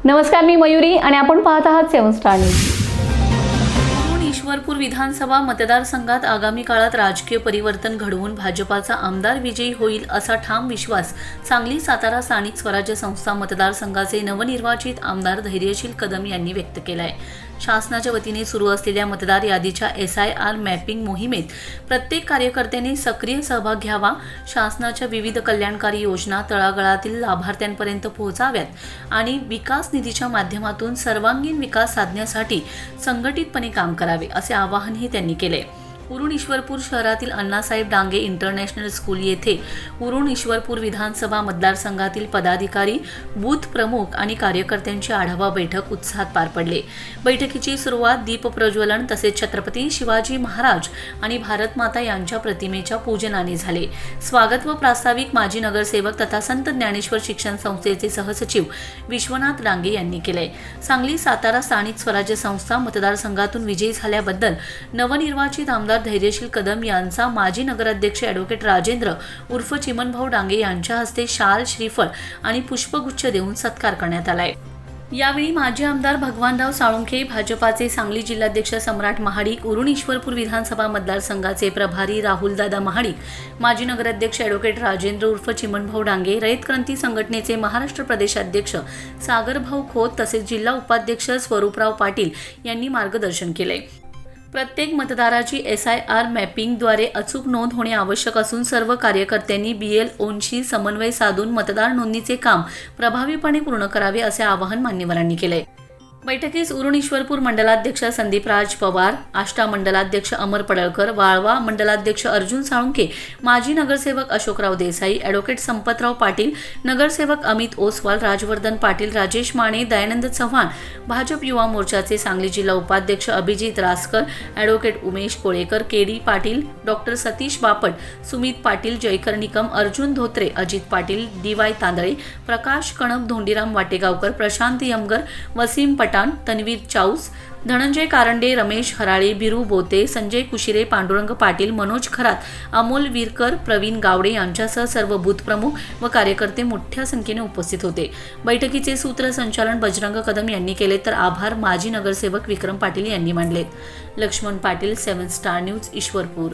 नमस्कार, मी मयुरी आणि आपण पाहत आहात 7 स्टार न्यूज. ईश्वरपूर विधानसभा मतदारसंघात आगामी काळात राजकीय परिवर्तन घडवून भाजपाचा आमदार विजयी होईल असा ठाम विश्वास सांगली सातारा स्थानिक स्वराज्य संस्था मतदारसंघाचे नवनिर्वाचित आमदार धैर्यशील कदम यांनी व्यक्त केलाय. शासनाच्या वतीने सुरू असलेल्या मतदार यादीच्या SIR मॅपिंग मोहिमेत प्रत्येक कार्यकर्त्याने सक्रिय सहभाग घ्यावा. शासनाच्या विविध कल्याणकारी योजना तळागाळातील लाभार्थ्यांपर्यंत पोहोचाव्यात आणि विकास निधीच्या माध्यमातून सर्वांगीण विकास साधण्यासाठी संघटितपणे काम करावे असे आवाहनही त्यांनी केले. उरण ईश्वरपूर शहरातील अण्णासाहेब डांगे इंटरनॅशनल स्कूल येथे उरण ईश्वरपूर विधानसभा मतदारसंघातील पदाधिकारी, बूथ प्रमुख आणि कार्यकर्त्यांची आढावा बैठक उत्साहात पार पडली. बैठकीची सुरुवात दीप प्रज्वलन तसेच छत्रपती शिवाजी महाराज आणि भारत माता यांच्या प्रतिमेच्या पूजनाने झाले. स्वागत व प्रास्ताविक माजी नगरसेवक तथा संत ज्ञानेश्वर शिक्षण संस्थेचे सहसचिव विश्वनाथ डांगे यांनी केले. सांगली सातारा स्थानिक स्वराज्य संस्था मतदारसंघातून विजयी झाल्याबद्दल नवनिर्वाचित आमदार धैर्यशील कदम यांचा माजी नगराध्यक्ष ॲडव्होकेट राजेंद्र उर्फ चिमनभाऊ डांगे यांच्या हस्ते शाल, श्रीफळ आणि पुष्पगुच्छ देऊन सत्कार करण्यात आलाय. यावेळी माजी आमदार भगवानराव साळुंखे, भाजपाचे सांगली जिल्हाध्यक्ष सम्राट महाडिक, उरण ईश्वरपूर विधानसभा मतदारसंघाचे प्रभारी राहुलदादा महाडिक, माजी नगराध्यक्ष ॲडव्होकेट राजेंद्र उर्फ चिमनभाऊ डांगे, रयत क्रांती संघटनेचे महाराष्ट्र प्रदेशाध्यक्ष सागरभाऊ खोत तसेच जिल्हा उपाध्यक्ष स्वरूपराव पाटील यांनी मार्गदर्शन केले. प्रत्येक मतदाराची SIR मॅपिंगद्वारे अचूक नोंद होणे आवश्यक असून सर्व कार्यकर्त्यांनी BLO'शी समन्वय साधून मतदार नोंदणीचे काम प्रभावीपणे पूर्ण करावे असे आवाहन मान्यवरांनी केले. बैठकीस उरण ईश्वरपूर मंडलाध्यक्ष संदीपराज पवार, आष्टा मंडलाध्यक्ष अमर पडळकर, वाळवा मंडलाध्यक्ष अर्जुन साळुंखे, माजी नगरसेवक अशोकराव देसाई, ॲडव्होकेट संपतराव पाटील, नगरसेवक अमित ओसवाल, राजवर्धन पाटील, राजेश माने, दयानंद चव्हाण, भाजप युवा मोर्चाचे सांगली जिल्हा उपाध्यक्ष Abhijit Raskar, advocate Umesh Kolekar, KD Patil, doctor Satish Bapat, Sumit Patil, Jaykar Nikam, Arjun Dhotre, Ajit Patil, DY Tandale, Prakash Kanap, Dhondiram Wategaonkar, Prashant Yamgar, Wasim Pathan, Tanveer Chaus, Dhananjay Karande, Ramesh Harale, Biru Bote, Sanjay Kushire, Pandurang Patil, Manoj Kharat, Amol Virkar, Pravin Gawade यांच्यासह सर्व बूथ प्रमुख व कार्यकर्ते मोठ्या संख्येने उपस्थित होते. बैठकीचे सूत्रसंचालन बजरंग कदम यांनी केले तर आभार माजी नगरसेवक विक्रम पाटील यांनी मानलेत. Laxman Patil, 7 star news, Ishwarpur.